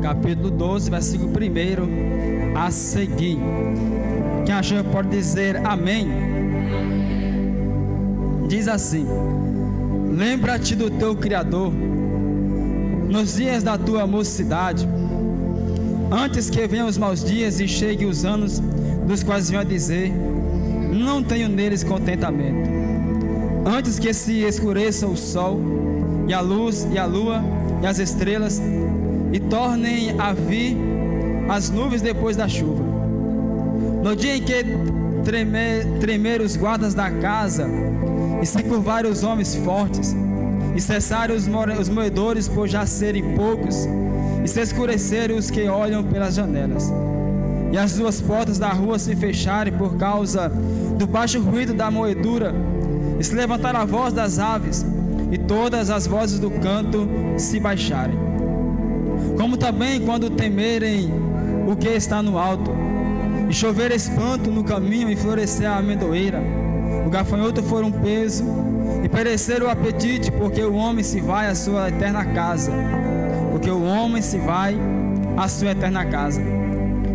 capítulo 12, versículo 1 a seguir. Quem achou pode dizer amém. Diz assim: lembra-te do teu Criador nos dias da tua mocidade, antes que venham os maus dias e cheguem os anos dos quais venho a dizer: não tenho neles contentamento. Antes que se escureça o sol e a luz e a lua e as estrelas, e tornem a vir as nuvens depois da chuva. No dia em que tremer os guardas da casa, e se curvarem os homens fortes, e cessarem os moedores por já serem poucos, e se escurecerem os que olham pelas janelas, e as duas portas da rua se fecharem por causa do baixo ruído da moedura, e se levantar a voz das aves, e todas as vozes do canto se baixarem. Como também quando temerem o que está no alto, e chover espanto no caminho, e florescer a amendoeira, o gafanhoto for um peso, e perecer o apetite, porque o homem se vai à sua eterna casa. Porque o homem se vai à sua eterna casa,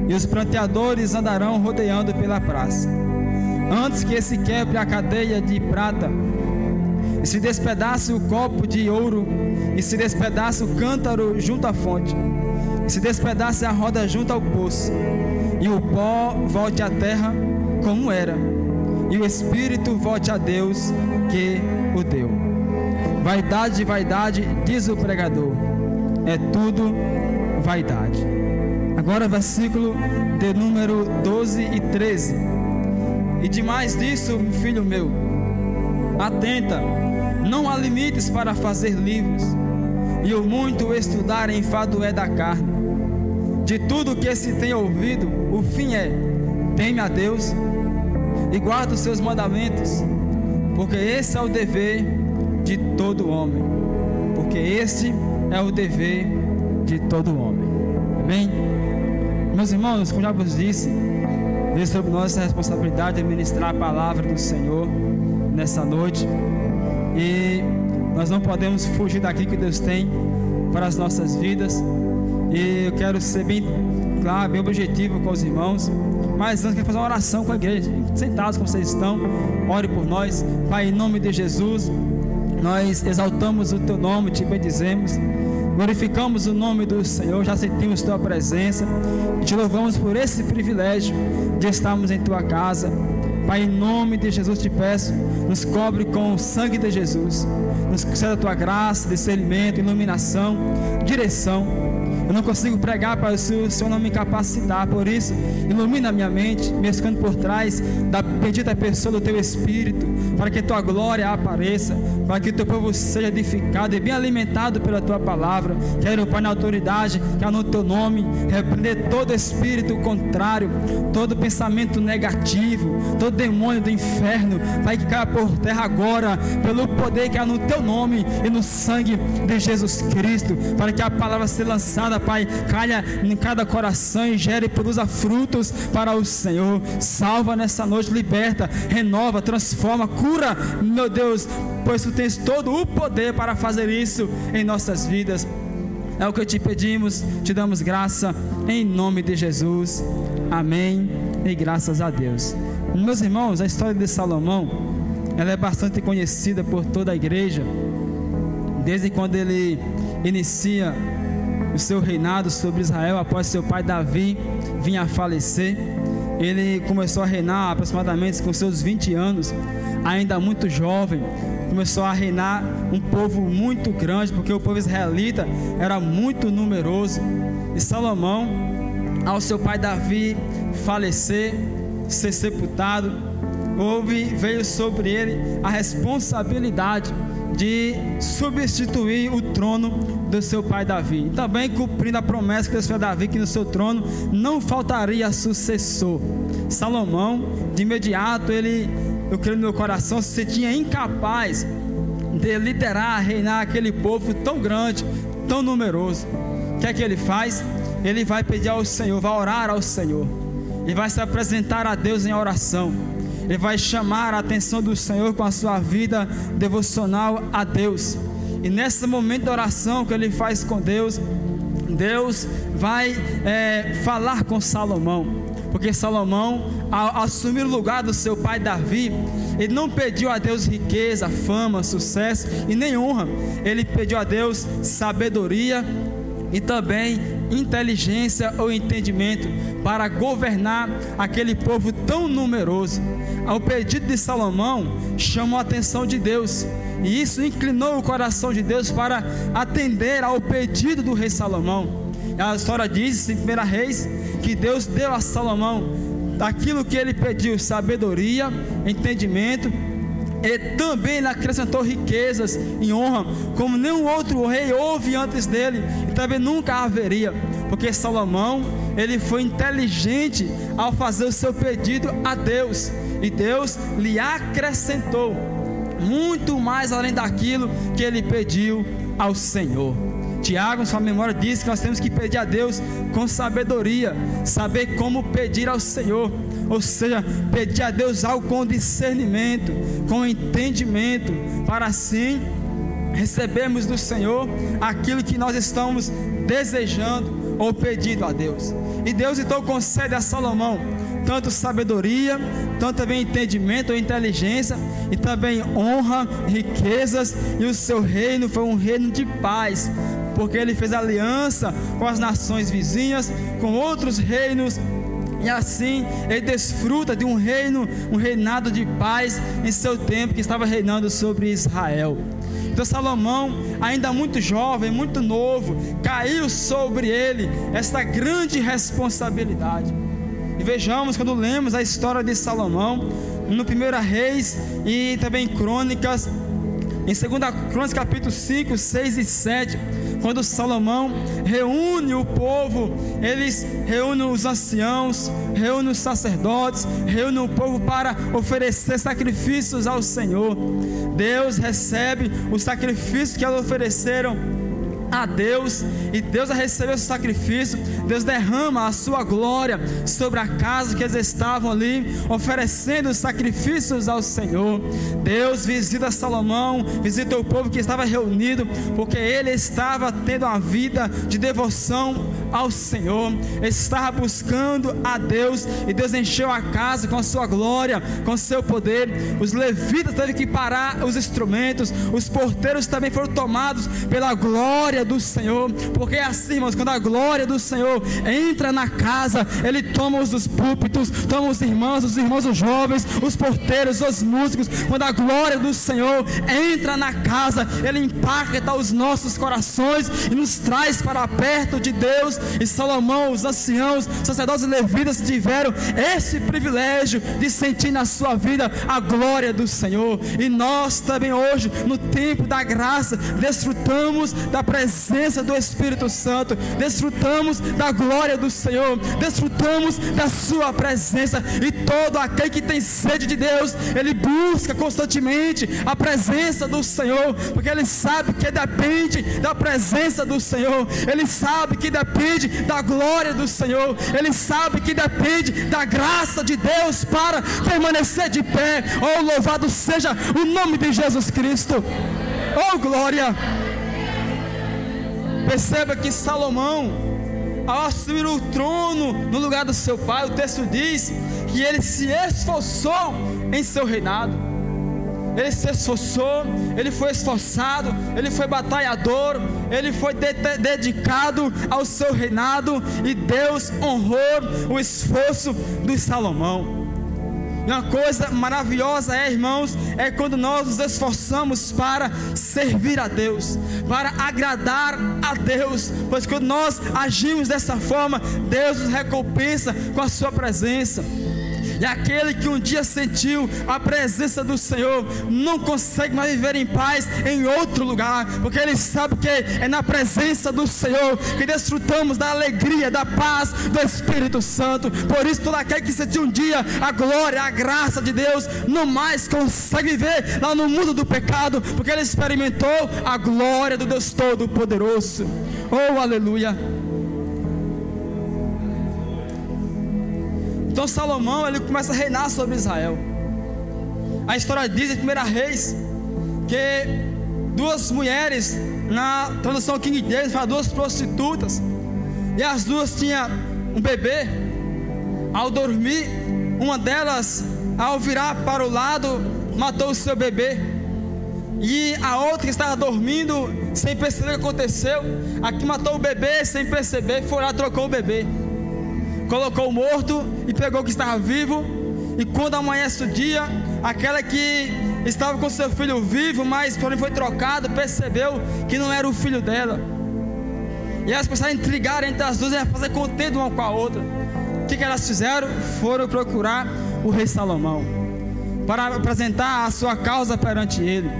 e os pranteadores andarão rodeando pela praça. Antes que se quebre a cadeia de prata, e se despedace o copo de ouro, e se despedace o cântaro junto à fonte, e se despedace a roda junto ao poço, e o pó volte à terra como era, e o espírito volte a Deus que o deu. Vaidade, vaidade, diz o pregador, é tudo vaidade. Agora versículo de número 12 e 13. E demais disso, filho meu, atenta, não há limites para fazer livros, e o muito estudar enfado é da carne. De tudo que se tem ouvido, o fim é: teme a Deus e guarda os seus mandamentos, porque esse é o dever de todo homem. Porque este é o dever de todo homem. Amém? Meus irmãos, como já vos disse, veio sobre nós essa responsabilidade de ministrar a palavra do Senhor nessa noite, e nós não podemos fugir daquilo que Deus tem para as nossas vidas. E eu quero ser bem claro, bem objetivo com os irmãos, mas antes eu quero fazer uma oração com a igreja. Sentados como vocês estão, ore por nós. Pai, em nome de Jesus, nós exaltamos o teu nome, te bendizemos, glorificamos o nome do Senhor, já sentimos tua presença e te louvamos por esse privilégio de estarmos em tua casa. Pai, em nome de Jesus te peço, nos cobre com o sangue de Jesus, nos conceda a tua graça, discernimento, iluminação, direção. Eu não consigo pregar, Pai, se o Senhor não me capacitar. Por isso, ilumina a minha mente, me esconde por trás da bendita pessoa do teu Espírito, para que tua glória apareça, para que o teu povo seja edificado e bem alimentado pela tua palavra. Quero, Pai, na autoridade que há no teu nome, repreender todo espírito contrário, todo pensamento negativo, todo demônio do inferno, Pai, que caia por terra agora, pelo poder que há no teu nome e no sangue de Jesus Cristo, para que a palavra seja lançada, Pai, caia em cada coração e gere e produza frutos para o Senhor. Salva nessa noite, liberta, renova, transforma, cura, meu Deus, pois tu tens todo o poder para fazer isso em nossas vidas. É o que te pedimos, te damos graça em nome de Jesus. Amém e graças a Deus. Meus irmãos, a história de Salomão, ela é bastante conhecida por toda a igreja, desde quando ele inicia o seu reinado sobre Israel, após seu pai Davi vir a falecer. Ele começou a reinar aproximadamente com seus 20 anos, ainda muito jovem. Começou a reinar um povo muito grande, porque o povo israelita era muito numeroso. E Salomão, ao seu pai Davi falecer, ser sepultado, veio sobre ele a responsabilidade de substituir o trono do seu pai Davi, também cumprindo a promessa que Deus fez a Davi, que no seu trono não faltaria sucessor. Salomão, de imediato, eu creio no meu coração, se sentia incapaz de liderar, reinar aquele povo tão grande, tão numeroso. O que é que ele faz? Ele vai pedir ao Senhor, vai orar ao Senhor, ele vai se apresentar a Deus em oração. Ele vai chamar a atenção do Senhor com a sua vida devocional a Deus. E nesse momento de oração que ele faz com Deus, Deus vai falar com Salomão, porque Salomão, ao assumir o lugar do seu pai Davi, ele não pediu a Deus riqueza, fama, sucesso e nem honra. Ele pediu a Deus sabedoria e também inteligência ou entendimento para governar aquele povo tão numeroso. O pedido de Salomão chamou a atenção de Deus, e isso inclinou o coração de Deus para atender ao pedido do rei Salomão. A história diz em 1 Reis que Deus deu a Salomão daquilo que ele pediu: sabedoria, entendimento, e também ele acrescentou riquezas e honra, como nenhum outro rei houve antes dele, e também nunca haveria, porque Salomão, ele foi inteligente ao fazer o seu pedido a Deus, e Deus lhe acrescentou muito mais além daquilo que ele pediu ao Senhor. Tiago, em sua memória, diz que nós temos que pedir a Deus com sabedoria, saber como pedir ao Senhor, ou seja, pedir a Deus algo com discernimento, com entendimento, para assim recebermos do Senhor aquilo que nós estamos desejando ou pedindo a Deus. E Deus então concede a Salomão tanto sabedoria, tanto também entendimento ou inteligência, e também honra, riquezas, e o seu reino foi um reino de paz, porque ele fez aliança com as nações vizinhas, com outros reinos, e assim ele desfruta de um reinado de paz em seu tempo, que estava reinando sobre Israel. Então Salomão, ainda muito jovem, muito novo, caiu sobre ele esta grande responsabilidade. E vejamos, quando lemos a história de Salomão no 1 Reis e também Crônicas, em 2 Crônicas capítulo 5, 6 e 7, quando Salomão reúne o povo, eles reúnem os anciãos, reúnem os sacerdotes, reúnem o povo para oferecer sacrifícios ao Senhor. Deus recebe os sacrifícios que eles ofereceram a Deus, e Deus a recebeu esse sacrifício. Deus derrama a sua glória sobre a casa que eles estavam ali oferecendo os sacrifícios ao Senhor. Deus visita Salomão, visita o povo que estava reunido, porque ele estava tendo uma vida de devoção ao Senhor, ele estava buscando a Deus, e Deus encheu a casa com a sua glória, com o seu poder. Os levitas tiveram que parar os instrumentos, os porteiros também foram tomados pela glória do Senhor, porque é assim, irmãos, quando a glória do Senhor entra na casa, ele toma os púlpitos, toma os irmãos, os jovens, os porteiros, os músicos. Quando a glória do Senhor entra na casa, ele impacta os nossos corações e nos traz para perto de Deus. E Salomão, os anciãos, sacerdotes e levitas tiveram esse privilégio de sentir na sua vida a glória do Senhor. E nós também hoje, no tempo da graça, desfrutamos da presença do Espírito Santo, desfrutamos da glória do Senhor, desfrutamos da sua presença. E todo aquele que tem sede de Deus, ele busca constantemente a presença do Senhor, porque ele sabe que depende da presença do Senhor, ele sabe que depende da glória do Senhor, ele sabe que depende da graça de Deus para permanecer de pé. Oh, louvado seja o nome de Jesus Cristo! Oh, glória! Perceba que Salomão, ao assumir o trono no lugar do seu pai, o texto diz que ele se esforçou em seu reinado. Ele se esforçou, ele foi esforçado, ele foi batalhador, ele foi dedicado ao seu reinado, e Deus honrou o esforço de Salomão. E uma coisa maravilhosa irmãos, é quando nós nos esforçamos para servir a Deus, para agradar a Deus, pois quando nós agimos dessa forma, Deus nos recompensa com a sua presença. E aquele que um dia sentiu a presença do Senhor não consegue mais viver em paz em outro lugar, porque ele sabe que é na presença do Senhor que desfrutamos da alegria, da paz do Espírito Santo. Por isso todo aquele que sentiu um dia a glória, a graça de Deus, não mais consegue viver lá no mundo do pecado, porque ele experimentou a glória do Deus Todo-Poderoso. Oh, aleluia! Então Salomão, ele começa a reinar sobre Israel. A história diz em 1 Reis que duas mulheres, na tradução King James, fala duas prostitutas, e as duas tinham um bebê. Ao dormir, uma delas, ao virar para o lado, matou o seu bebê, e a outra que estava dormindo, sem perceber o que aconteceu, a que matou o bebê sem perceber, foi lá, trocou o bebê, colocou o morto e pegou o que estava vivo. E quando amanhece o dia, aquela que estava com seu filho vivo, mas porém foi trocado, percebeu que não era o filho dela, e elas começaram a intrigar entre as duas, e a fazer contenda uma com a outra. O que elas fizeram? Foram procurar o rei Salomão para apresentar a sua causa perante ele.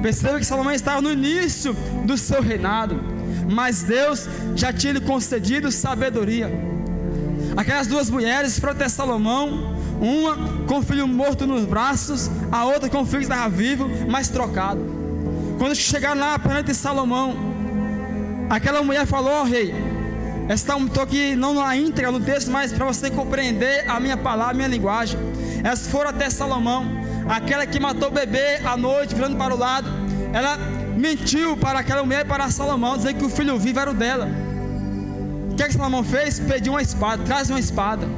Perceba que Salomão estava no início do seu reinado, mas Deus já tinha lhe concedido sabedoria. Aquelas duas mulheres foram até Salomão, uma com o filho morto nos braços, a outra com o filho que estava vivo, mas trocado. Quando chegaram lá perante Salomão, aquela mulher falou: ó rei, estou aqui não na íntegra no texto, mas para você compreender a minha palavra, a minha linguagem. Elas foram até Salomão. Aquela que matou o bebê à noite, virando para o lado, ela mentiu para aquela mulher e para Salomão, dizendo que o filho vivo era o dela. O que Salomão fez? Pediu uma espada. Traz uma espada.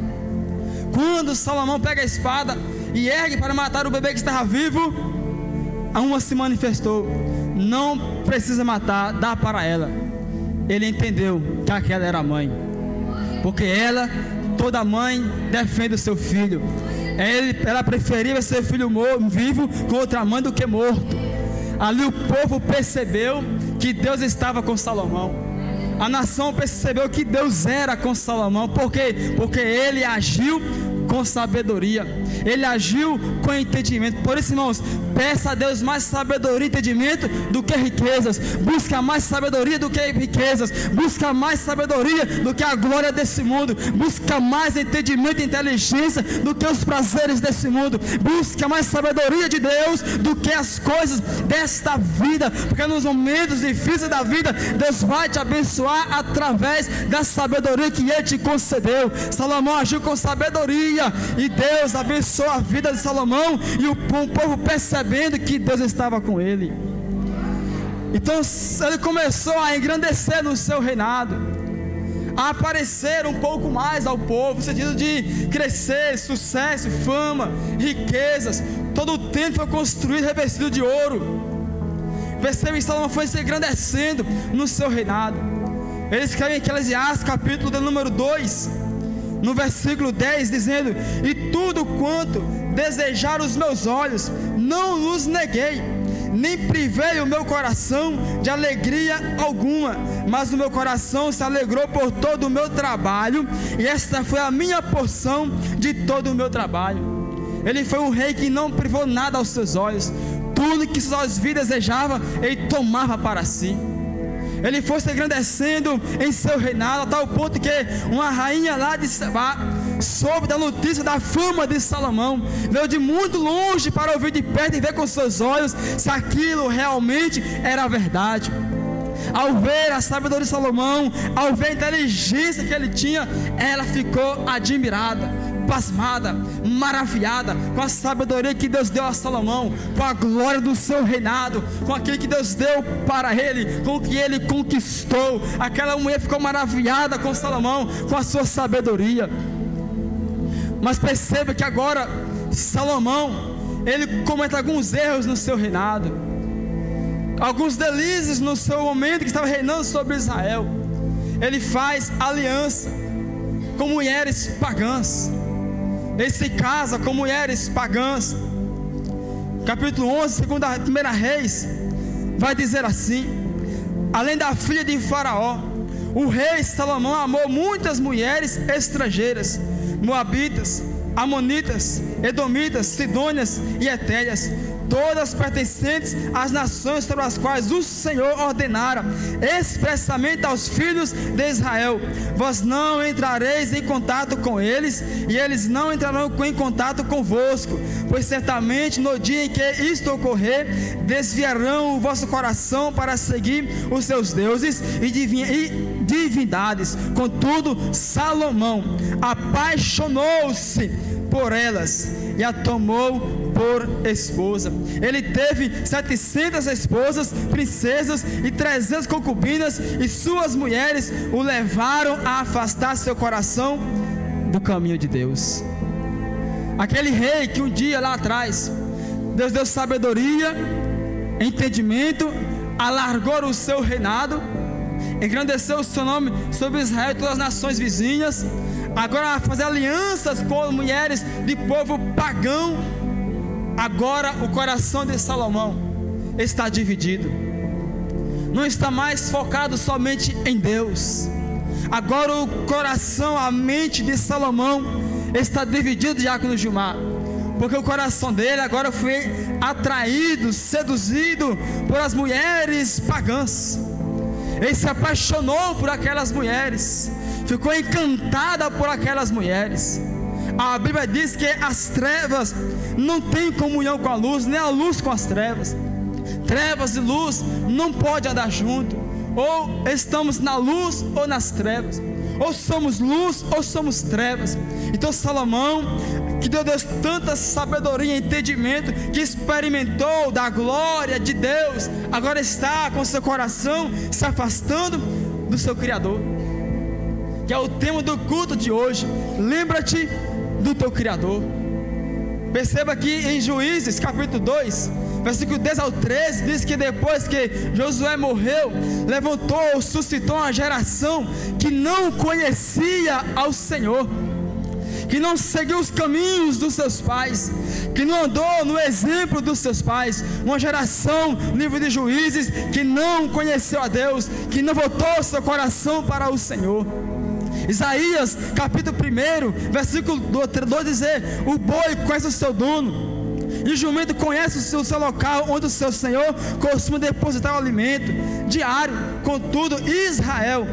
Quando Salomão pega a espada e ergue para matar o bebê que estava vivo, a uma se manifestou: não precisa matar, dá para ela. Ele entendeu que aquela era a mãe, porque toda mãe defende o seu filho. Ela preferia seu filho vivo com outra mãe do que morto. Ali o povo percebeu que Deus estava com Salomão. A nação percebeu que Deus era com Salomão. Por quê? Porque ele agiu com sabedoria, ele agiu com entendimento. Por isso, irmãos, peça a Deus mais sabedoria e entendimento do que riquezas. Busca mais sabedoria do que riquezas. Busca mais sabedoria do que a glória desse mundo. Busca mais entendimento e inteligência do que os prazeres desse mundo. Busca mais sabedoria de Deus do que as coisas desta vida, porque nos momentos difíceis da vida, Deus vai te abençoar através da sabedoria que Ele te concedeu. Salomão agiu com sabedoria, e Deus abençoou a vida de Salomão, e o povo percebendo que Deus estava com ele. Então ele começou a engrandecer no seu reinado, a aparecer um pouco mais ao povo, no sentido de crescer, sucesso, fama, riquezas. Todo o templo foi construído revestido de ouro. Percebe que Salomão foi se engrandecendo no seu reinado. Ele escreve em Eclesiastes capítulo de número 2, no versículo 10, dizendo: e tudo quanto desejaram os meus olhos, não os neguei, nem privei o meu coração de alegria alguma, mas o meu coração se alegrou por todo o meu trabalho, e esta foi a minha porção de todo o meu trabalho. Ele foi um rei que não privou nada aos seus olhos. Tudo que seus olhos viam desejava, ele tomava para si. Ele foi se engrandecendo em seu reinado, a tal ponto que uma rainha lá de Sabá soube da notícia da fama de Salomão, veio de muito longe para ouvir de perto e ver com seus olhos se aquilo realmente era verdade. Ao ver a sabedoria de Salomão, ao ver a inteligência que ele tinha, ela ficou admirada, pasmada, maravilhada com a sabedoria que Deus deu a Salomão, com a glória do seu reinado, com aquilo que Deus deu para ele, com o que ele conquistou. Aquela mulher ficou maravilhada com Salomão, com a sua sabedoria. Mas perceba que agora Salomão, ele comete alguns erros no seu reinado, alguns deslizes no seu momento que estava reinando sobre Israel. Ele faz aliança com mulheres pagãs, ele se casa com mulheres pagãs. Capítulo 11, 1 Reis, vai dizer assim: além da filha de Faraó, o rei Salomão amou muitas mulheres estrangeiras, moabitas, amonitas, edomitas, sidônias e etéias, todas pertencentes às nações sobre as quais o Senhor ordenara expressamente aos filhos de Israel: vós não entrareis em contato com eles, e eles não entrarão em contato convosco, pois certamente no dia em que isto ocorrer, desviarão o vosso coração para seguir os seus deuses e divindades. Contudo, Salomão apaixonou-se por elas e a tomou por esposa. Ele teve 700 esposas, princesas e 300 concubinas, e suas mulheres o levaram a afastar seu coração do caminho de Deus. Aquele rei que um dia lá atrás Deus deu sabedoria, entendimento, alargou o seu reinado, engrandeceu o seu nome sobre Israel e todas as nações vizinhas, agora a fazer alianças com mulheres de povo pagão. Agora o coração de Salomão está dividido, não está mais focado somente em Deus. Agora o coração, a mente de Salomão está dividido, diácono Gilmar, porque o coração dele agora foi atraído, seduzido por as mulheres pagãs. Ele se apaixonou por aquelas mulheres, ficou encantada por aquelas mulheres. A Bíblia diz que as trevas não têm comunhão com a luz, nem a luz com as trevas. Trevas e luz não podem andar junto. Ou estamos na luz ou nas trevas, ou somos luz ou somos trevas. Então Salomão, que deu Deus tanta sabedoria e entendimento, que experimentou da glória de Deus, agora está com seu coração se afastando do seu Criador, que é o tema do culto de hoje. Lembra-te do teu Criador. Perceba aqui em Juízes capítulo 2, versículo 10 ao 13, diz que depois que Josué morreu, levantou, suscitou uma geração que não conhecia ao Senhor, que não seguiu os caminhos dos seus pais, que não andou no exemplo dos seus pais. Uma geração, no livro de Juízes, que não conheceu a Deus, que não voltou seu coração para o Senhor. Isaías capítulo 1, versículo 2 dizer: o boi conhece o seu dono, e o jumento conhece o seu local onde o seu Senhor costuma depositar o alimento diário. Contudo, Israel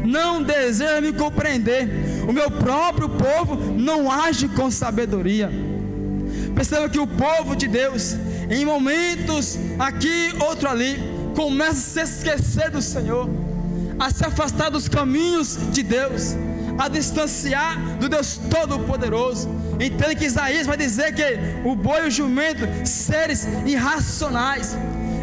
não deseja me compreender, o meu próprio povo não age com sabedoria. Perceba que o povo de Deus, em momentos aqui, outro ali, começa a se esquecer do Senhor, a se afastar dos caminhos de Deus, a distanciar do Deus Todo-Poderoso. Entende que Isaías vai dizer que o boi e o jumento, seres irracionais,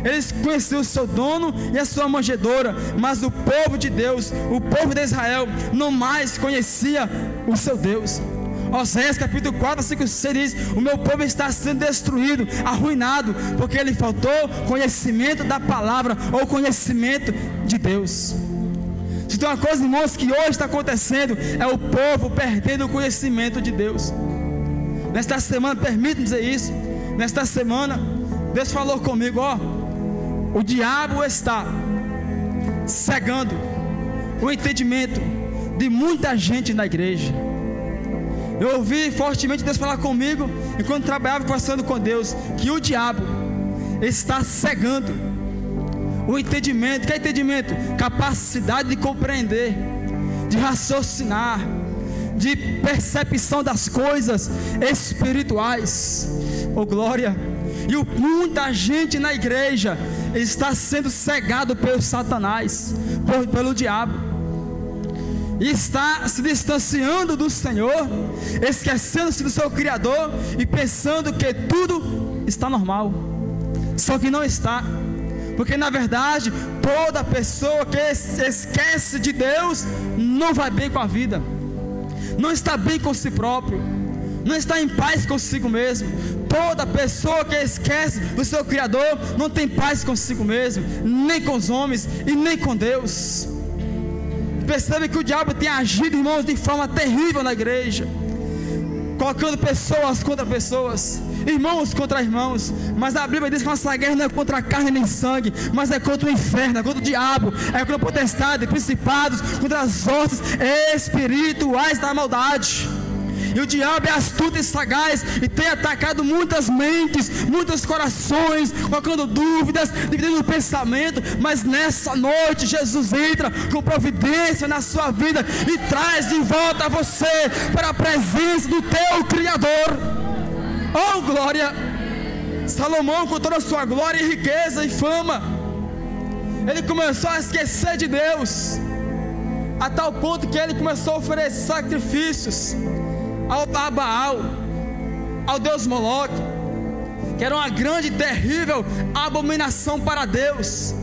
eles conheciam o seu dono e a sua manjedoura, mas o povo de Deus, o povo de Israel, não mais conhecia o seu Deus. Oséias capítulo 4, versículo 6 diz: o meu povo está sendo destruído, arruinado, porque lhe faltou conhecimento da palavra, ou conhecimento de Deus. Se tem uma coisa, irmãos, que hoje está acontecendo, é o povo perdendo o conhecimento de Deus. Nesta semana, permita-me dizer isso, nesta semana Deus falou comigo: ó, o diabo está cegando o entendimento de muita gente na igreja. Eu ouvi fortemente Deus falar comigo, enquanto trabalhava conversando com Deus, que o diabo está cegando o entendimento. Que é entendimento? Capacidade de compreender, de raciocinar, de percepção das coisas espirituais. Oh glória! E muita gente na igreja está sendo cegado pelo Satanás, pelo diabo, e está se distanciando do Senhor, esquecendo-se do seu Criador e pensando que tudo está normal. Só que não está, porque na verdade toda pessoa que esquece de Deus não vai bem com a vida, não está bem com si próprio, não está em paz consigo mesmo. Toda pessoa que esquece do seu Criador não tem paz consigo mesmo, nem com os homens e nem com Deus. Percebe que o diabo tem agido, irmãos, de forma terrível na igreja, colocando pessoas contra pessoas, irmãos contra irmãos. Mas a Bíblia diz que nossa guerra não é contra a carne nem sangue, mas é contra o inferno, é contra o diabo, é contra a potestade, principados, contra as hostes espirituais da maldade. E o diabo é astuto e sagaz, e tem atacado muitas mentes, muitos corações, colocando dúvidas, dividindo o pensamento. Mas nessa noite Jesus entra com providência na sua vida e traz de volta você para a presença do teu Criador. Oh glória! Salomão, com toda a sua glória e riqueza e fama, ele começou a esquecer de Deus, a tal ponto que ele começou a oferecer sacrifícios a Baal. ao deus Moloque, que era uma grande e terrível abominação para Deus,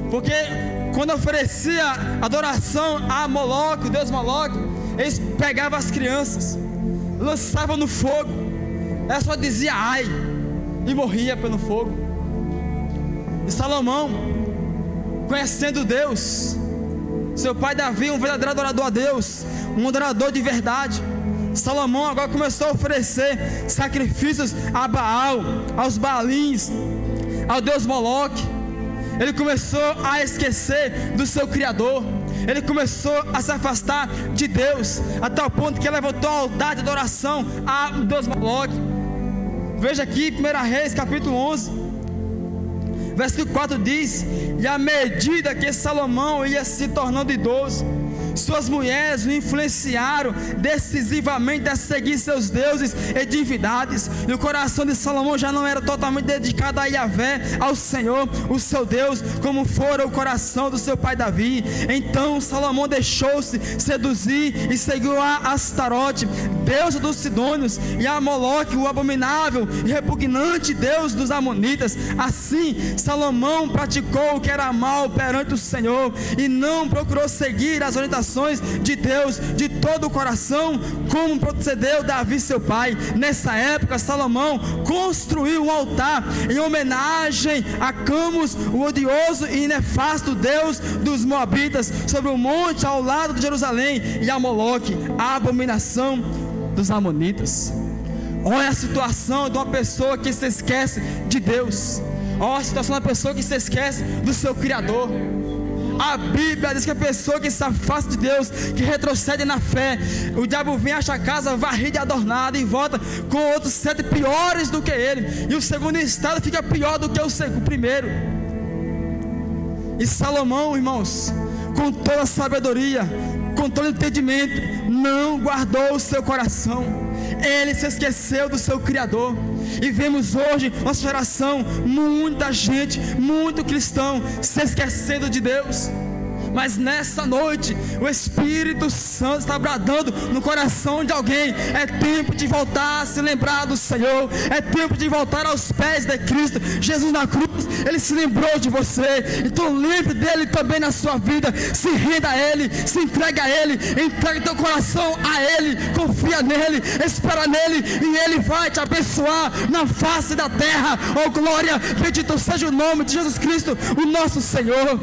porque quando oferecia adoração a Moloque, o deus Moloque, eles pegavam as crianças, lançavam no fogo, ela só dizia ai, e morria pelo fogo. E Salomão, conhecendo Deus, seu pai Davi, um verdadeiro adorador a Deus, um adorador de verdade, Salomão agora começou a oferecer sacrifícios a Baal, aos Baalins, ao deus Moloque. Ele começou a esquecer do seu Criador, ele começou a se afastar de Deus, a tal ponto que ele levantou o altar de adoração a deus Moloque. Veja aqui, 1 Reis capítulo 11, versículo 4 diz: e à medida que Salomão ia se tornando idoso, suas mulheres o influenciaram decisivamente a seguir seus deuses e divindades, e o coração de Salomão já não era totalmente dedicado a Yahvé, ao Senhor, o seu Deus, como fora o coração do seu pai Davi. Então Salomão deixou-se seduzir e seguiu a Astarote, deusa dos Sidônios, e a Moloque, o abominável e repugnante deus dos Amonitas. Assim Salomão praticou o que era mal perante o Senhor, e não procurou seguir as orientações de Deus de todo o coração, como procedeu Davi seu pai. Nessa época Salomão construiu um altar em homenagem a Camus, o odioso e nefasto deus dos Moabitas, sobre o monte ao lado de Jerusalém, e a Moloque, a abominação dos Amonitas. Olha a situação de uma pessoa que se esquece de Deus. Olha a situação da pessoa que se esquece do seu Criador. A Bíblia diz que a pessoa que se afasta de Deus, que retrocede na fé, o diabo vem, acha a casa varrida e adornada e volta com outros 7 piores do que ele, e o segundo estado fica pior do que o primeiro. E Salomão, irmãos, com toda a sabedoria, com todo o entendimento, não guardou o seu coração, ele se esqueceu do seu Criador. E vemos hoje, nossa geração, muita gente, muito cristão, se esquecendo de Deus. Mas nessa noite, o Espírito Santo está bradando no coração de alguém: é tempo de voltar a se lembrar do Senhor, é tempo de voltar aos pés de Cristo. Jesus na cruz, Ele se lembrou de você, então lembre dEle também na sua vida. Se renda a Ele, se entregue a Ele, entregue teu coração a Ele, confia nele, espera nele, e Ele vai te abençoar na face da terra. Oh glória, bendito seja o nome de Jesus Cristo, o nosso Senhor.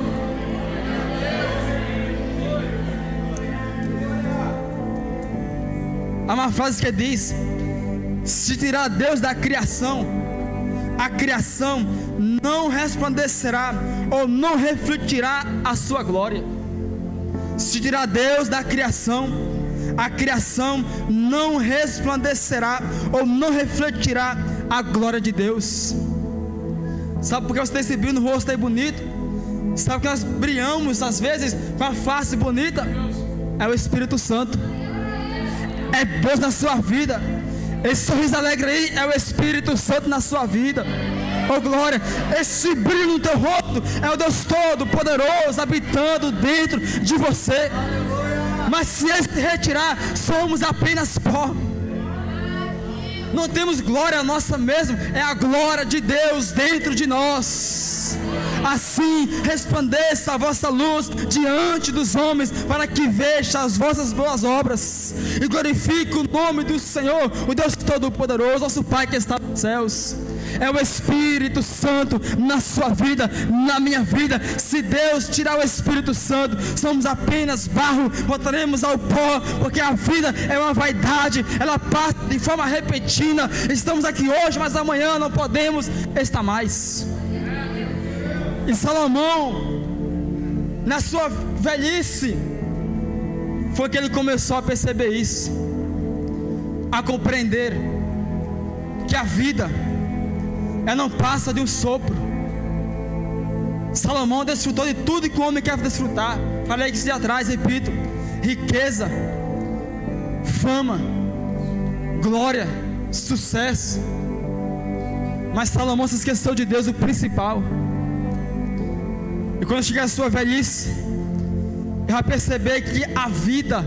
Há uma frase que diz: se tirar Deus da criação, a criação não resplandecerá ou não refletirá a sua glória. Se tirar Deus da criação, a criação não resplandecerá ou não refletirá a glória de Deus. Sabe por que você tem esse brilho no rosto aí bonito? Sabe por que nós brilhamos às vezes com a face bonita? É o Espírito Santo, é Deus na sua vida. Esse sorriso alegre aí é o Espírito Santo na sua vida. Oh glória, esse brilho no teu rosto é o Deus todo poderoso habitando dentro de você. Mas se Ele se retirar, somos apenas pó. Não temos glória nossa mesmo, é a glória de Deus dentro de nós. Assim resplandeça a vossa luz diante dos homens, para que vejam as vossas boas obras e glorifique o nome do Senhor, o Deus Todo-Poderoso, nosso Pai que está nos céus. É o Espírito Santo na sua vida, na minha vida. Se Deus tirar o Espírito Santo, somos apenas barro, voltaremos ao pó, porque a vida é uma vaidade, ela passa de forma repentina. Estamos aqui hoje, mas amanhã não podemos estar mais. E Salomão, na sua velhice, foi que ele começou a perceber isso, a compreender que a vida, ela não passa de um sopro. Salomão desfrutou de tudo que o homem quer desfrutar. Falei isso de atrás, repito: riqueza, fama, glória, sucesso. Mas Salomão se esqueceu de Deus, o principal. E quando chegar a sua velhice, ele vai perceber que a vida,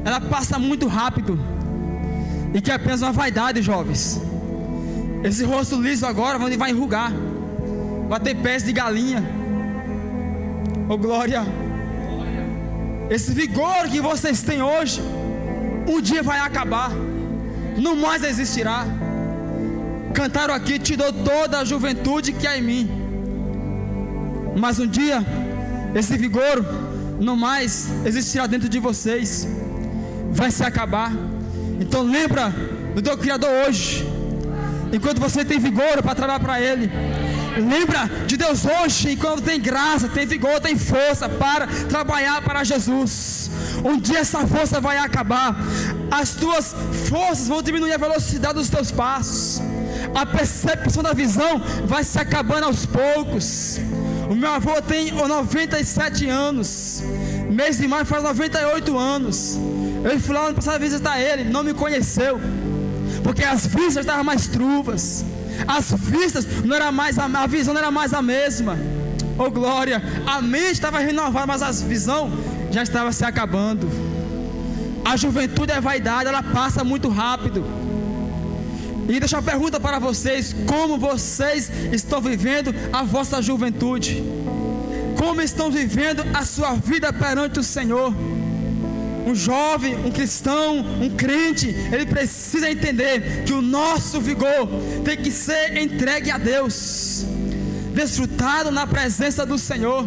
ela passa muito rápido. e que é apenas uma vaidade, jovens. Esse rosto liso agora vai enrugar, vai ter pés de galinha. Oh glória! Esse vigor que vocês têm hoje, um dia vai acabar, não mais existirá. Cantaram aqui: te dou toda a juventude que há em mim. Mas um dia, esse vigor não mais existirá dentro de vocês, vai se acabar. Então lembra do teu Criador hoje, enquanto você tem vigor para trabalhar para Ele. Lembra de Deus hoje, enquanto tem graça, tem vigor, tem força para trabalhar para Jesus. Um dia essa força vai acabar, as tuas forças vão diminuir a velocidade dos teus passos, a percepção da visão vai se acabando aos poucos. O meu avô tem 97 anos, mês de maio faz 98 anos. Eu fui lá ano passado visitar ele, não me conheceu, porque as vistas estavam mais turvas, as vistas não era mais a visão não era mais a mesma. Oh glória! A mente estava renovada, mas a visão já estava se acabando. A juventude é vaidade, ela passa muito rápido. E deixa uma pergunta para vocês: como vocês estão vivendo a vossa juventude? Como estão vivendo a sua vida perante o Senhor? Um jovem, um cristão, um crente, ele precisa entender que o nosso vigor tem que ser entregue a Deus, desfrutado na presença do Senhor.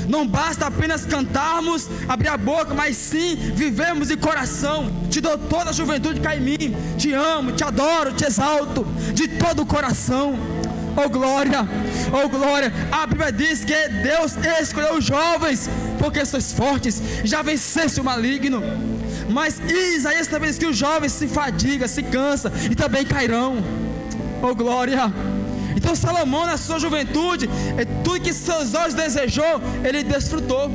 Não basta apenas cantarmos, abrir a boca, mas sim vivermos de coração. Te dou toda a juventude que há em mim, te amo, te adoro, te exalto de todo o coração. Oh glória, oh glória. A Bíblia diz que Deus escolheu os jovens porque sois fortes, já venceste o maligno. Mas Isaías também diz que os jovens se fadigam, se cansam e também cairão. Oh glória. Então Salomão, na sua juventude, tudo que seus olhos desejou, ele desfrutou,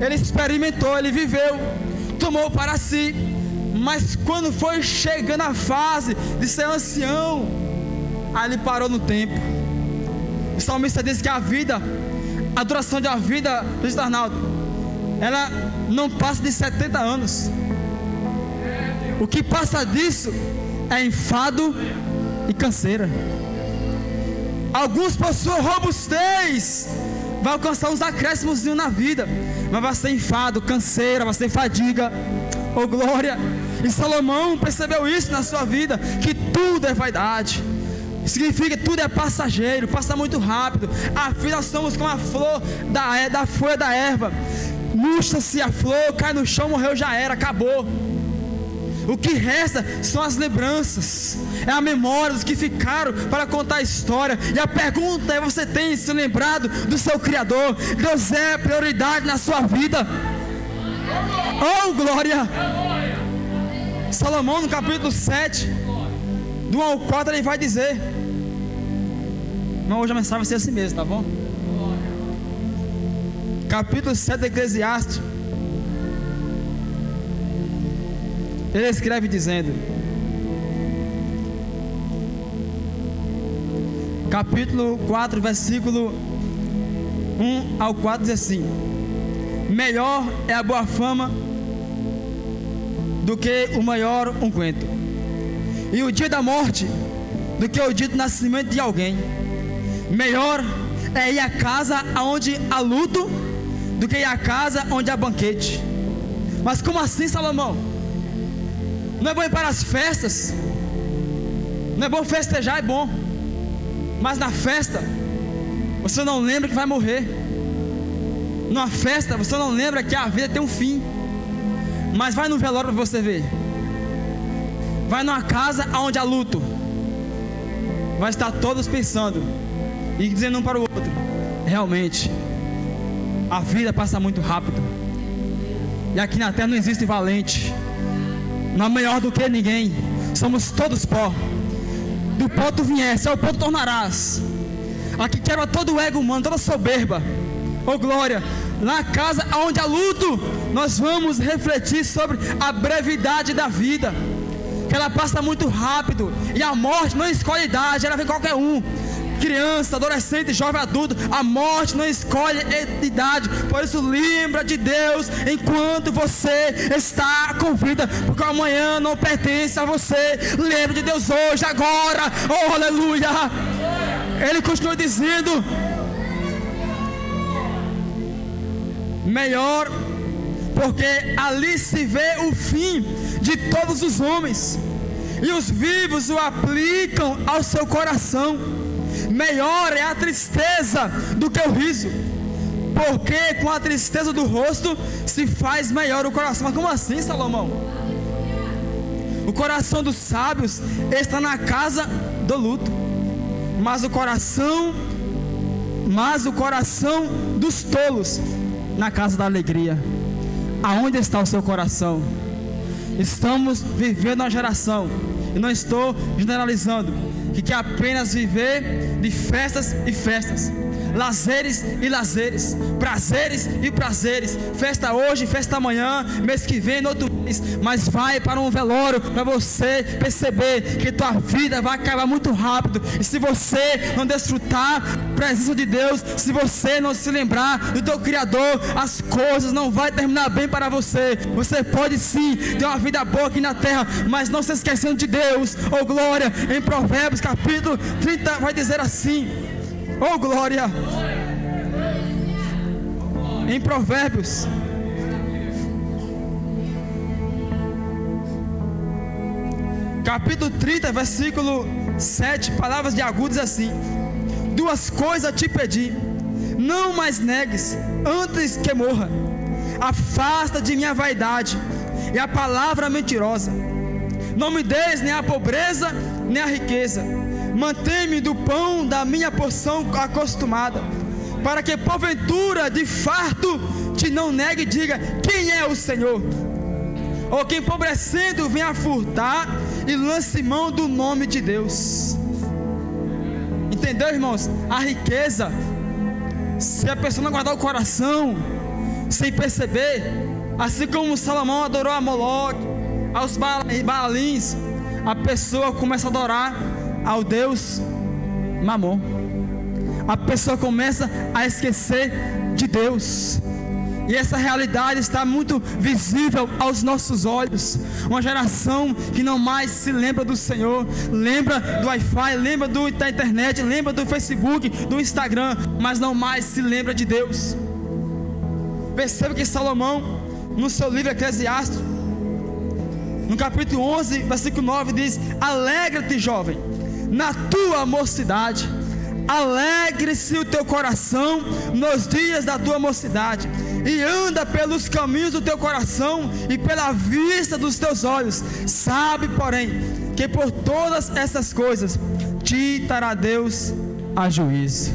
ele experimentou, ele viveu, tomou para si. Mas quando foi chegando a fase de ser ancião, aí ele parou no tempo. O salmista diz que a vida, a duração da vida do Arnaldo, ela não passa de 70 anos. O que passa disso é enfado e canseira. Alguns por sua robustez vai alcançar uns acréscimos na vida, mas vai ser enfado, canseira, vai ser fadiga. Oh glória! E Salomão percebeu isso na sua vida, que tudo é vaidade. Significa que tudo é passageiro, passa muito rápido. A vida, nós somos como a flor da folha da erva. Murcha-se a flor, cai no chão, morreu, já era, acabou. O que resta são as lembranças, é a memória dos que ficaram para contar a história. E a pergunta é: você tem se lembrado do seu Criador? Deus é prioridade na sua vida. Oh glória! Salomão, no capítulo 7, do 1 ao 4, ele vai dizer. Mas hoje a mensagem vai ser assim mesmo, tá bom? Capítulo 7 do Eclesiastes, ele escreve dizendo, capítulo 4, versículo 1 ao 4, diz assim: melhor é a boa fama do que o maior unguento, e o dia da morte do que o dia do nascimento de alguém. Melhor é ir à casa onde há luto do que ir à casa onde há banquete. Mas como assim, Salomão? Não é bom ir para as festas? Não é bom festejar? É bom, mas na festa você não lembra que vai morrer. Numa festa você não lembra que a vida tem um fim. Mas vai no velório para você ver. Vai numa casa onde há luto, vai estar todos pensando e dizendo um para o outro: realmente a vida passa muito rápido, e aqui na terra não existe valente, não é melhor do que ninguém. Somos todos pó. Do pó tu viesse, ao pó tu tornarás. Aqui quebra todo o ego humano, toda soberba. Oh glória! Na casa onde há luto, nós vamos refletir sobre a brevidade da vida, que ela passa muito rápido, e a morte não escolhe idade, ela vem qualquer um. criança, adolescente, jovem, adulto. A morte não escolhe idade. Por isso, lembra de Deus enquanto você está com vida, porque o amanhã não pertence a você. Lembra de Deus hoje, agora. Oh, aleluia. Ele continua dizendo: melhor, porque ali se vê o fim de todos os homens, e os vivos o aplicam ao seu coração. Melhor é a tristeza do que o riso, porque com a tristeza do rosto se faz melhor o coração. Mas como assim, Salomão? O coração dos sábios está na casa do luto, mas o coração dos tolos na casa da alegria. Aonde está o seu coração? Estamos vivendo uma geração, e não estou generalizando, que quer apenas viver de festas e festas, lazeres e lazeres, prazeres e prazeres, festa hoje, festa amanhã, mês que vem, no outro mês. Mas vai para um velório para você perceber que tua vida vai acabar muito rápido. E se você não desfrutar a presença de Deus, se você não se lembrar do teu Criador, as coisas não vai terminar bem para você. Você pode sim ter uma vida boa aqui na terra, mas não se esquecendo de Deus. Oh glória, em Provérbios capítulo 30 vai dizer assim: oh glória, em Provérbios capítulo 30 versículo 7, palavras de agudos assim: duas coisas te pedi, não mais negues antes que morra. Afasta de minha vaidade e a palavra mentirosa. Não me des nem a pobreza nem a riqueza. Mantém-me do pão da minha porção acostumada, para que porventura de farto te não negue e diga: quem é o Senhor? Ou que empobrecendo venha furtar e lance mão do nome de Deus. Entendeu, irmãos? A riqueza, se a pessoa não guardar o coração, sem perceber, assim como Salomão adorou a Moloque, aos Baalins, a pessoa começa a adorar ao Deus Mamon. A pessoa começa a esquecer de Deus. E essa realidade está muito visível aos nossos olhos. Uma geração que não mais se lembra do Senhor, lembra do Wi-Fi, lembra da internet, lembra do Facebook, do Instagram, mas não mais se lembra de Deus. Perceba que Salomão, no seu livro Eclesiastes, no capítulo 11, versículo 9, diz: alegra-te, jovem, na tua mocidade. Alegre-se o teu coração nos dias da tua mocidade, e anda pelos caminhos do teu coração e pela vista dos teus olhos. Sabe, porém, que por todas essas coisas te dará Deus a juízo.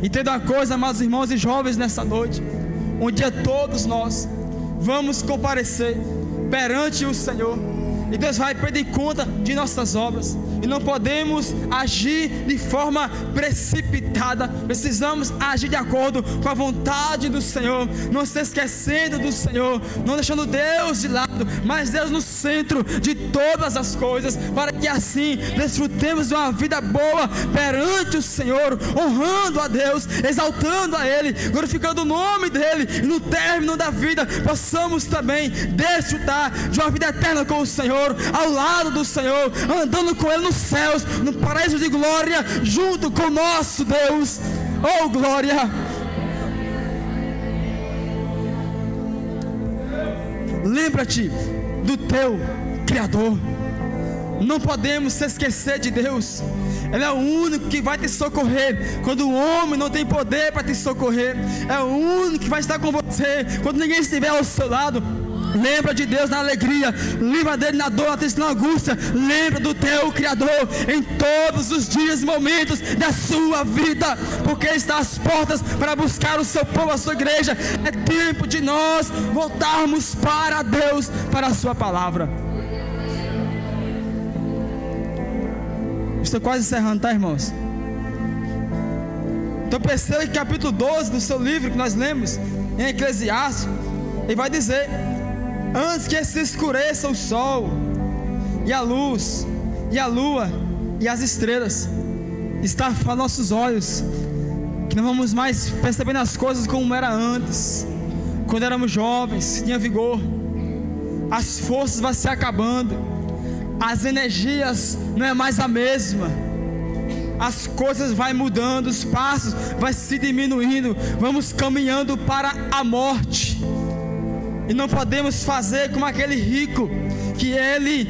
Entenda uma coisa, meus irmãos e jovens, nessa noite: um dia todos nós vamos comparecer perante o Senhor, e Deus vai pedir conta de nossas obras. E não podemos agir de forma precipitada. Precisamos agir de acordo com a vontade do Senhor, não se esquecendo do Senhor, não deixando Deus de lado, mas Deus no centro de todas as coisas, para que assim desfrutemos de uma vida boa perante o Senhor, honrando a Deus, exaltando a Ele, glorificando o nome dEle, e no término da vida possamos também desfrutar de uma vida eterna com o Senhor, ao lado do Senhor, andando com Ele nos céus, no paraíso de glória, junto com o nosso Deus. Oh glória! Lembra-te do teu Criador. Não podemos se esquecer de Deus. Ele é o único que vai te socorrer quando o homem não tem poder para te socorrer. É o único que vai estar com você quando ninguém estiver ao seu lado. Lembra de Deus na alegria, lembra dele na dor, na tristeza, na angústia. Lembra do teu Criador em todos os dias e momentos da sua vida, porque Ele está às portas para buscar o seu povo, a sua igreja. É tempo de nós voltarmos para Deus, para a sua palavra. Estou quase encerrando, tá, irmãos? Então perceba que capítulo 12 do seu livro que nós lemos em Eclesiastes, ele vai dizer: antes que se escureça o sol, e a luz, e a lua, e as estrelas, está aos nossos olhos, que não vamos mais percebendo as coisas como era antes, quando éramos jovens, tinha vigor. As forças vão se acabando, as energias não é mais a mesma, as coisas vão mudando, os passos vão se diminuindo, vamos caminhando para a morte. E não podemos fazer como aquele rico, que ele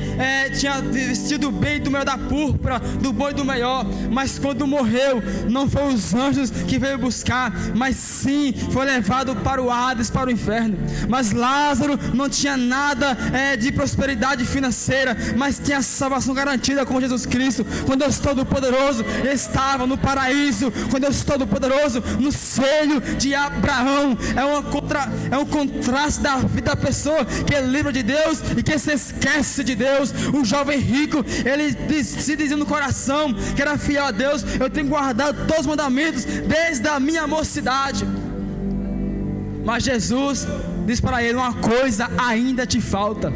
tinha vestido bem do melhor da púrpura, do bom e do melhor, mas quando morreu, não foi os anjos que veio buscar, mas sim foi levado para o Hades, para o inferno. Mas Lázaro não tinha nada de prosperidade financeira, mas tinha salvação garantida com Jesus Cristo. Quando Deus Todo-Poderoso estava no paraíso, quando Deus Todo-Poderoso no seio de Abraão. É um contraste da vida da pessoa que é livre de Deus e que se esquece de Deus. O jovem rico, ele se dizia no coração que era fiel a Deus: eu tenho guardado todos os mandamentos desde a minha mocidade. Mas Jesus diz para ele: uma coisa ainda te falta.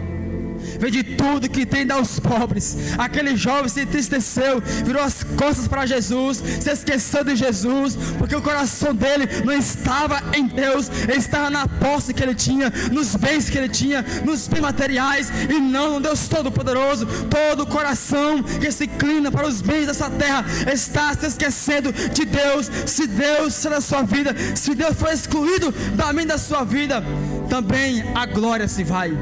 Vende tudo que tem, dá aos pobres. Aquele jovem se entristeceu, virou as costas para Jesus, se esqueceu de Jesus, porque o coração dele não estava em Deus, ele estava na posse que ele tinha, nos bens que ele tinha, nos bens materiais, e não no Deus Todo-Poderoso. Todo coração que se inclina para os bens dessa terra está se esquecendo de Deus. Se Deus será da sua vida, se Deus for excluído da mente da sua vida, também a glória se vai.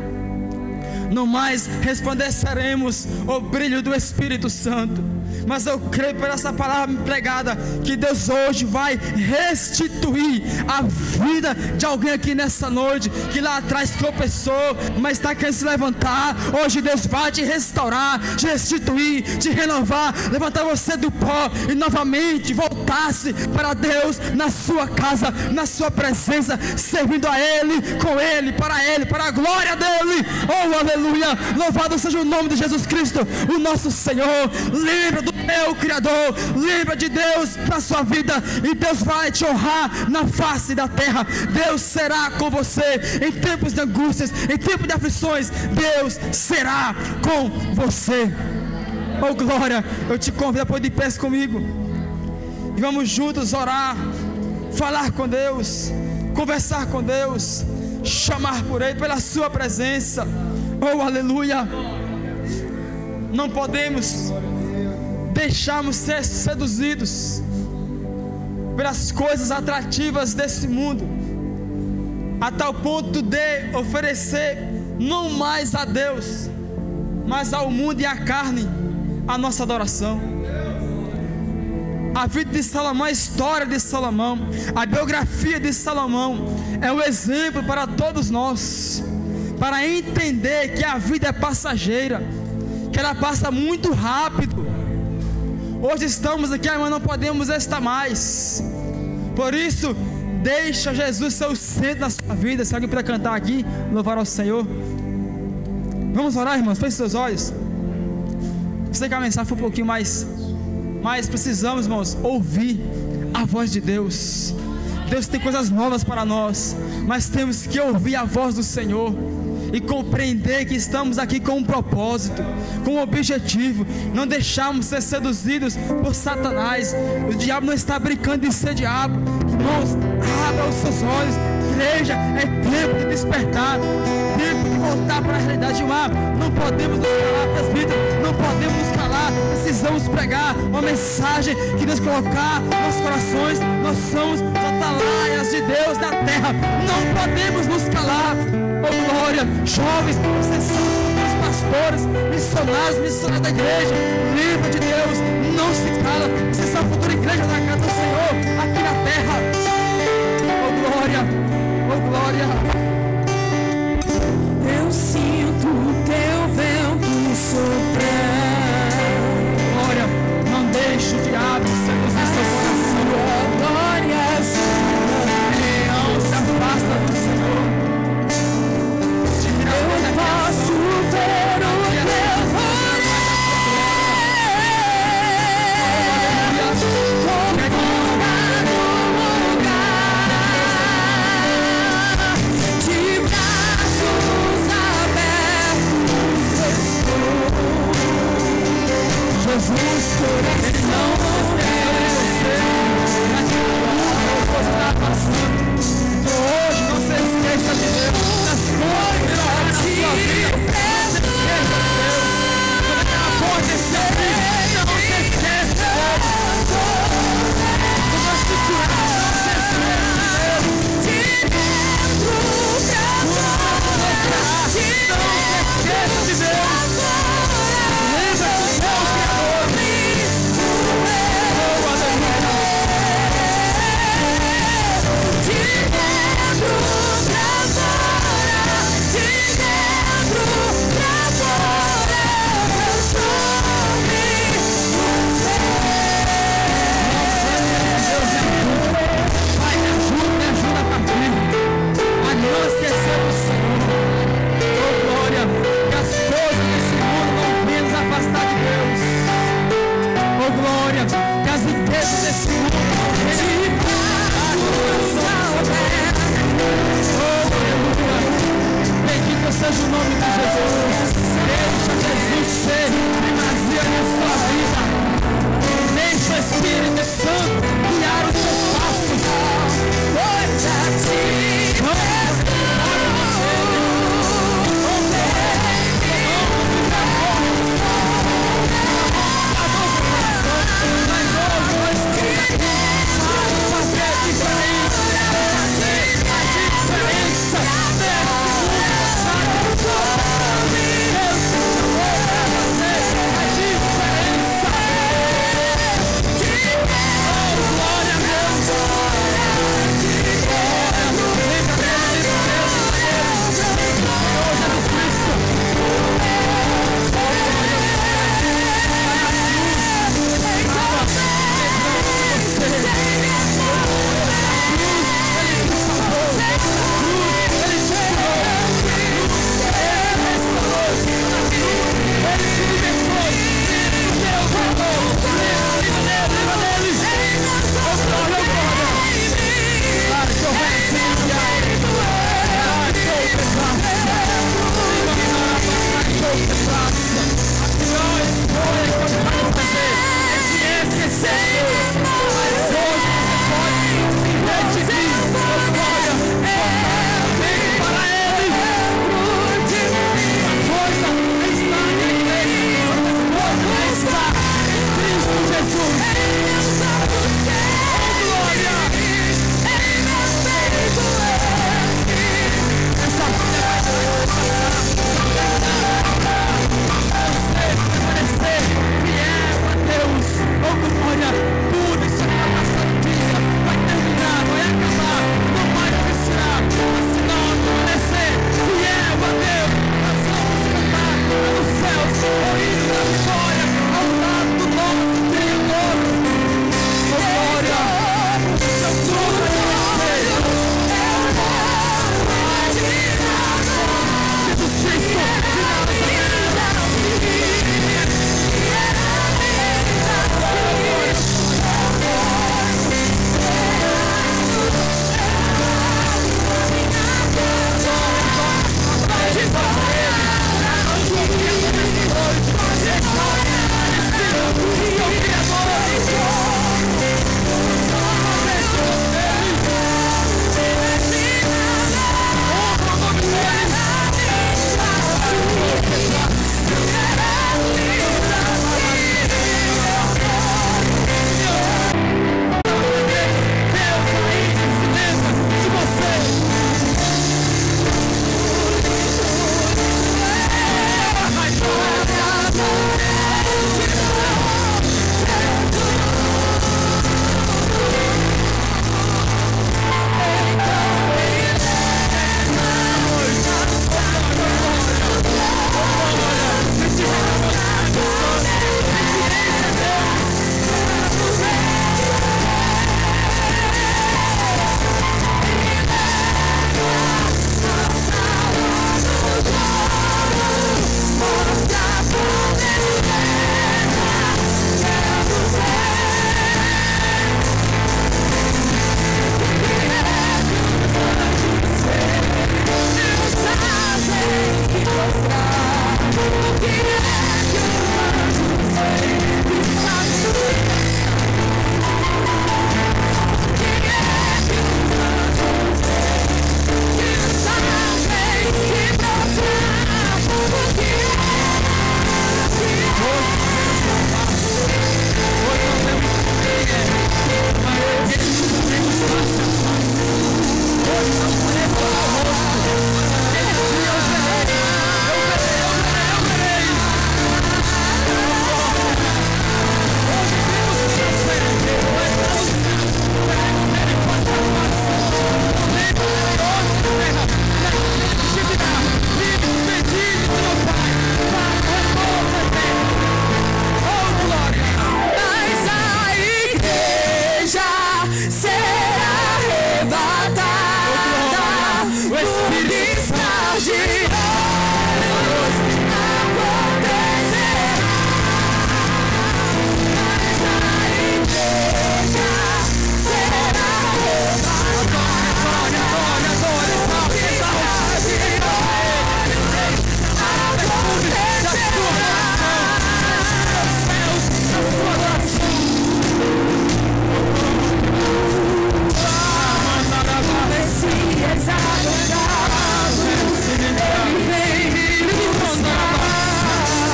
Não mais resplandeceremos o brilho do Espírito Santo. Mas eu creio por essa palavra pregada que Deus hoje vai restituir a vida de alguém aqui nessa noite, que lá atrás tropeçou, mas está querendo se levantar. Hoje Deus vai te restaurar, te restituir, te renovar, levantar você do pó e novamente voltar-se para Deus, na sua casa, na sua presença, servindo a Ele, com Ele, para a glória dEle. Oh, aleluia! Louvado seja o nome de Jesus Cristo, o nosso Senhor. Lembra do teu Criador, lembra de Deus na sua vida, e Deus vai te honrar na face da terra. Deus será com você em tempos de angústias, em tempos de aflições. Deus será com você. Oh glória, eu te convido a pôr de pés comigo e vamos juntos orar, falar com Deus, conversar com Deus, chamar por Ele, pela sua presença. Oh aleluia. Não podemos deixarmos ser seduzidos pelas coisas atrativas desse mundo, a tal ponto de oferecer não mais a Deus, mas ao mundo e à carne a nossa adoração. A vida de Salomão, a história de Salomão, a biografia de Salomão é um exemplo para todos nós, para entender que a vida é passageira, que ela passa muito rápido. Hoje estamos aqui, mas não podemos estar mais. Por isso, deixa Jesus ser o centro da sua vida. Se alguém puder cantar aqui, louvar ao Senhor. Vamos orar, irmãos, feche seus olhos. Sei que a mensagem foi um pouquinho mais, mas precisamos, irmãos, ouvir a voz de Deus. Deus tem coisas novas para nós, mas temos que ouvir a voz do Senhor e compreender que estamos aqui com um propósito, com um objetivo. Não deixarmos ser seduzidos por Satanás. O diabo não está brincando de ser diabo. Irmãos, abra os seus olhos. Igreja, é tempo de despertar, tempo de voltar para a realidade humana. Não podemos nos calar, presbítero, não podemos nos calar. Precisamos pregar uma mensagem que Deus colocar nos nossos corações. Nós somos atalaias de Deus na terra. Não podemos nos calar. Oh glória, jovens, vocês são os pastores, missionários da igreja. Lembra de Deus, não se cala. Vocês são a futura igreja da casa do Senhor aqui na terra. Oh glória, oh glória.